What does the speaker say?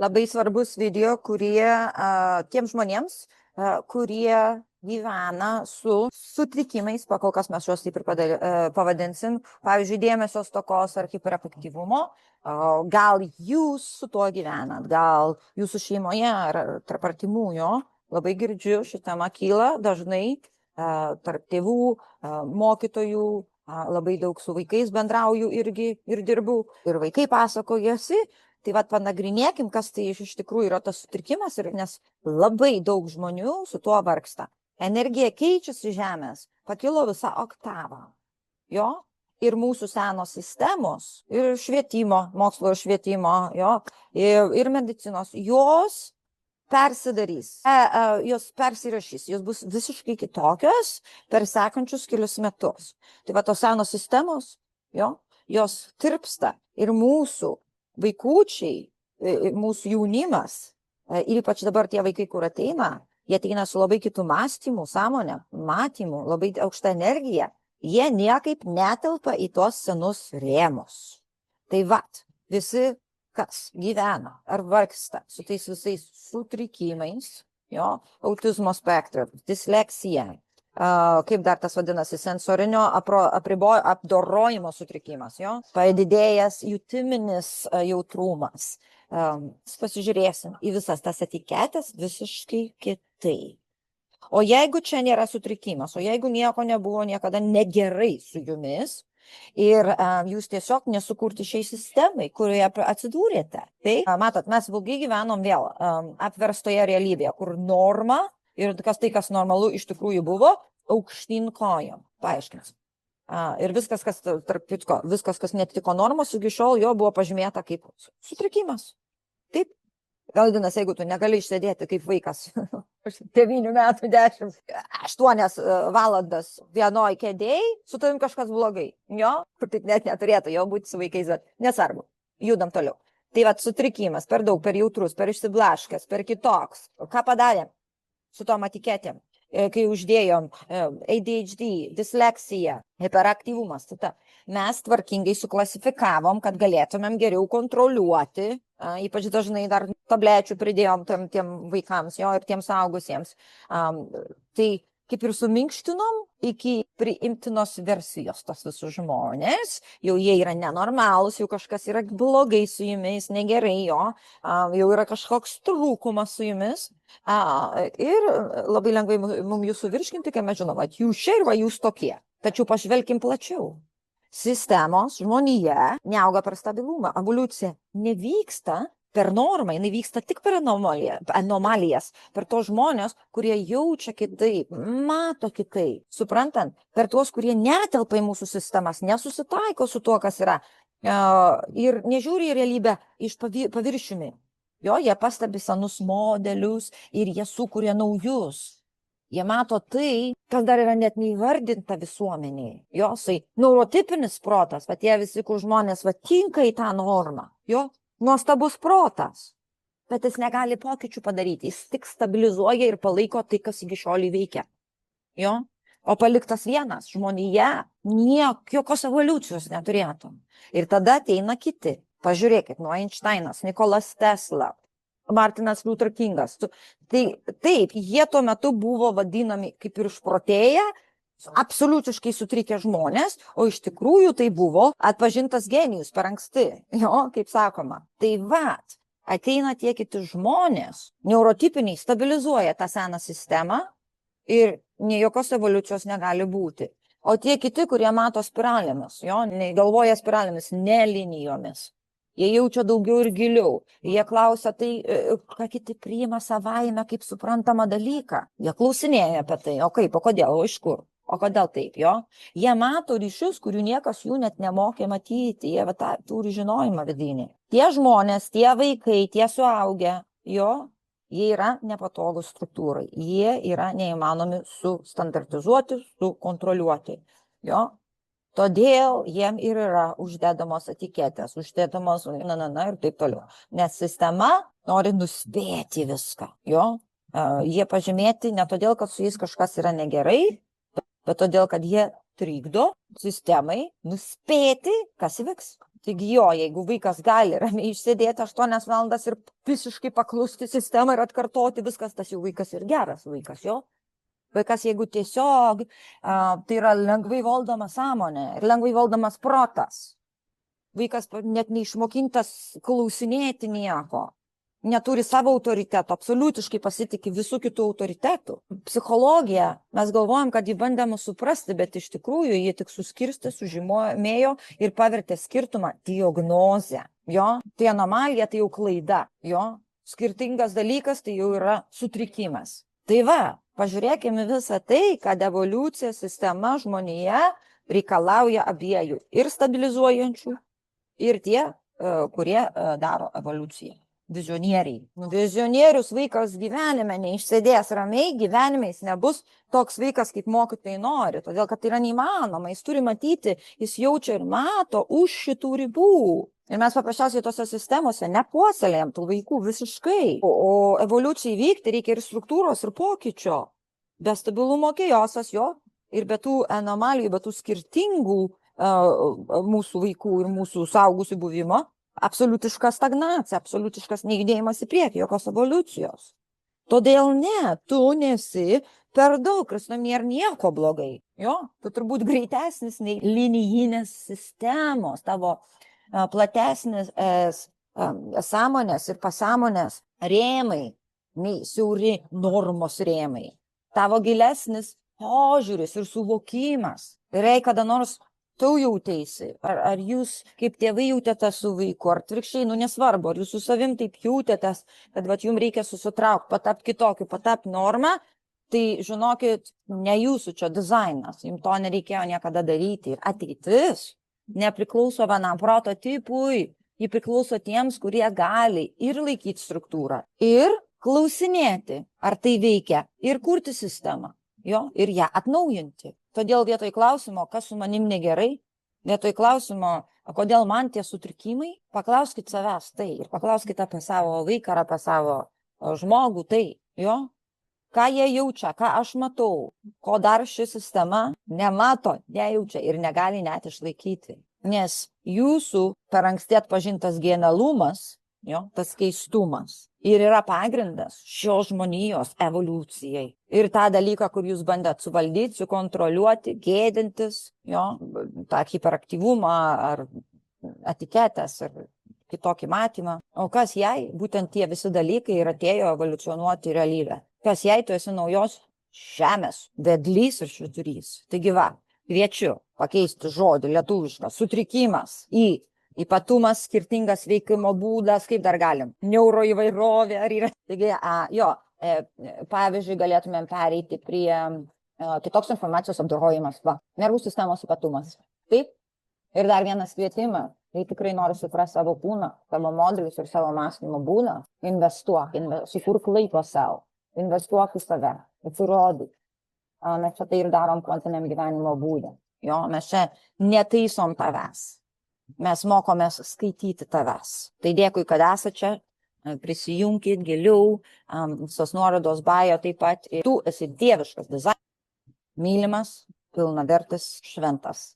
labai svarbus video, tiems žmonėms, kurie gyvena su sutrikimais, pakol kas mes juos taip ir pavadinsim, pavyzdžiui, dėmesio stokos ar hiperaktyvumo. Gal jūs su tuo gyvenat, gal jūsų šeimoje ar tarp artimųjų, labai girdžiu, ši tema kyla dažnai tarp tėvų, mokytojų, labai daug su vaikais bendrauju irgi ir dirbu, ir vaikai pasakojasi. Tai vat panagrinėkim, kas tai iš tikrųjų yra tas sutrikimas, nes labai daug žmonių su tuo vargsta. Energija keičiasi žemės, pakilo visą oktavą. Jo? Ir mūsų senos sistemos, ir švietimo, mokslo ir švietimo, jo? Ir medicinos, jos persidarys, jos persirašys, jos bus visiškai kitokios per sekančius kelius metus. Tai va tos senos sistemos, jo? Jos tirpsta ir mūsų vaikučiai, mūsų jaunimas, ir ypač dabar tie vaikai, kur ateina, jie ateina su labai kitų mąstymų, sąmonę, matymų, labai aukštą energiją, jie niekaip netelpa į tuos senus rėmus. Tai vat, visi, kas gyvena ar vargsta su tais visais sutrikimais, jo, autizmo spektro, disleksija, kaip dar tas vadinasi, sensorinio apdorojimo sutrikimas, jo, padidėjęs jutiminis jautrumas. Pasižiūrėsim į visas tas etiketės visiškai kitaip. O jeigu čia nėra sutrikimas, o jeigu nieko nebuvo niekada negerai su jumis ir jūs tiesiog nesukurti šiai sistemai, kurioje atsidūrėte, tai matot, mes ilgai gyvenom vėl apverstoje realybėje, kur norma ir kas normalu iš tikrųjų buvo, aukštyn kojom. Paaiškinsiu. Ir viskas, kas netitiko normos, iki šiol jo buvo pažymėta kaip sutrikimas. Taip. Galdinas, jeigu tu negali išsėdėti kaip vaikas 9 metų, 10, 8 valandas vienoj kėdėj, su tavim kažkas blogai. Jo, kur taip net neturėtų jau būti su vaikais, bet nesvarbu. Judam toliau. Tai vat sutrikimas, per daug, per jautrus, per išsiblaškęs, per kitoks. Ką padarėm su tom etiketėm, kai uždėjom ADHD, disleksija, hiperaktyvumas. Mes tvarkingai suklasifikavom, kad galėtumėm geriau kontroliuoti, ypač dažnai dar tablečių pridėjom tiem vaikams, jo, ir tiems suaugusiems. Tai kaip ir suminkštinom iki priimtinos versijos tos visus žmonės, jau jie yra nenormalūs, jau kažkas yra blogai su jumis, negerai, jo, jau yra kažkoks trūkumas su jumis, ir labai lengvai mums jūs suvirškinti, kai mes žinom, kad jūs čia ir va jūs tokie. Tačiau pažvelkim plačiau. Sistemos žmonėje neauga per stabilumą, evoliucija nevyksta per normą, jinai vyksta tik per anomalijas, per tos žmonės, kurie jaučia kitaip, mato kitaip, suprantant, per tuos, kurie netelpa į mūsų sistemas, nesusitaiko su tuo, kas yra, ir nežiūri į realybę iš paviršiumi. Jo, jie pastebi senus modelius ir jie sukuria naujus. Jie mato tai, kas dar yra net neįvardinta visuomeniai. Jo, neurotipinis protas, va tie visi, kur žmonės va tinka į tą normą. Jo, nuostabus protas, bet jis negali pokyčių padaryti, jis tik stabilizuoja ir palaiko tai, kas iki šiol įveikia. Jo? O paliktas vienas žmonėje jokios evoliucijos neturėtum. Ir tada ateina kiti. Pažiūrėkit, nuo Einšteinas, Nikolas Tesla, Martinas Luther Kingas. Tai taip, jie tuo metu buvo vadinami kaip ir išprotėję, absoliutiškai sutrikę žmonės, o iš tikrųjų tai buvo atpažintas genijus per anksti, jo, kaip sakoma. Tai vat, ateina tie kiti žmonės, neurotipiniai stabilizuoja tą seną sistemą ir jokios evoliucijos negali būti. O tie kiti, kurie mato spiralėmis, jo, galvoja spiralėmis, ne linijomis. Jie jaučia daugiau ir giliau. Jie klausia tai, ką kiti priima savaime kaip suprantamą dalyką. Jie klausinėja apie tai, o kaip, o kodėl, o iš kur. O kodėl taip, jo? Jie mato ryšius, kurių niekas jų net nemokė matyti, jie turi žinojimą vidinį. Tie žmonės, tie vaikai, tie suaugę, jo, jie yra nepatogūs struktūrai, jie yra neįmanomi sustandartizuoti, sukontroliuoti, jo. Todėl jiem ir yra uždedamos etiketės, uždedamos ir taip toliau. Nes sistema nori nuspėti viską, jo. Jie pažymėti ne todėl, kad su jais kažkas yra negerai, bet todėl, kad jie trikdo sistemai nuspėti, kas įvyks. Taigi jo, jeigu vaikas gali ramiai išsėdėti 8 valandas ir visiškai paklusti sistemą ir atkartoti viskas, tas jau vaikas ir geras vaikas, jo. Vaikas, jeigu tiesiog, tai yra lengvai valdoma sąmonė ir lengvai valdomas protas. Vaikas net neišmokintas klausinėti nieko. Neturi savo autoriteto, absoliutiškai pasitikė visų kitų autoritetų. Psichologija, mes galvojam, kad jį bandė mus suprasti, bet iš tikrųjų jį tik suskirstė, sužymėjo ir pavertė skirtumą diagnozę. Jo, tai anomalija, tai jau klaida. Jo, skirtingas dalykas, tai jau yra sutrikimas. Tai va, pažiūrėkime visą tai, kad evoliucija sistema žmonėje reikalauja abiejų. Ir stabilizuojančių, ir tie, kurie daro evoliuciją. Vizionieriai. Vizionierius vaikas gyvenime neišsėdės ramiai, gyvenime jis nebus toks vaikas, kaip mokytojai nori, todėl kad tai yra neįmanoma, jis turi matyti, jis jaučia ir mato už šitų ribų. Ir mes paprasčiausiai tose sistemose nepuoselėjam tų vaikų visiškai. O evoliucijai vykti reikia ir struktūros, ir pokyčio. Be stabilumo chaosas jo, ir be tų anomalijų, be tų skirtingų mūsų vaikų ir mūsų suaugusių buvimo, absoliutiška stagnacija, absoliutiškas nejudėjimas į priekį, jokios evoliucijos. Todėl ne, tu nesi per daug, Kristomie, ir nieko blogai. Jo, tu turbūt greitesnis nei linijinės sistemos, tavo platesnis sąmonės ir pasąmonės rėmai, nei siauri normos rėmai. Tavo gilesnis požiūris ir suvokimas. Reikia kada nors tu jauteisi, ar jūs kaip tėvai jautėtės su vaiku, ar atvirkščiai, nesvarbu, ar jūs su savim taip jautėtės, kad jums reikia susitraukti, patapti kitokiu, patapti normą, tai žinokit, ne jūsų čia dizainas, jums to nereikėjo niekada daryti. Ir ateitis nepriklauso vienam prototipui, ji priklauso tiems, kurie gali ir laikyti struktūrą, ir klausinėti, ar tai veikia, ir kurti sistemą, jo, ir ją atnaujinti. Todėl vietoj klausimo, kas su manim negerai, vietoj klausimo, kodėl man tie sutrikimai, paklauskit savęs tai ir paklauskit apie savo vaiką ar apie savo žmogų tai, jo, ką jie jaučia, ką aš matau, ko dar ši sistema nemato, nejaučia ir negali net išlaikyti. Nes jūsų per anksti atpažintas genialumas, jo, tas keistumas, ir yra pagrindas šios žmonijos evoliucijai. Ir tą dalyką, kur jūs bandėt suvaldyti, sukontroliuoti, gėdintis, jo, tą hiperaktyvumą ar etiketės ar kitokį matymą. O kas jai, būtent tie visi dalykai ir atėjo evoliucionuoti realybę. Kas jai, tu esi naujos žemės vedlys ir švyturys. Taigi va, kviečiu pakeisti žodį lietuvišką sutrikimas į ypatumas, skirtingas veikimo būdas, kaip dar galim, neuroįvairovė, ar yra. Taigi, pavyzdžiui, galėtumėm pereiti prie kitoks informacijos apdorojimas, nervų sistemos ypatumas. Taip, ir dar vienas kvietimas, kai tikrai nori suprasti savo kūną, savo modelius ir savo mąstymo būdą, investuok, sukurk laiko savo, investuok į save, atsirodyk. Mes čia tai ir darom kvantiniam gyvenimo būdė. Jo, mes čia netaisom tavęs. Mes mokomės skaityti tavęs. Tai dėkui, kad esate čia, prisijunkit giliau, visos nuorodos bio taip pat. Tu esi dieviškas dizainas, mylimas, pilnavertis, šventas.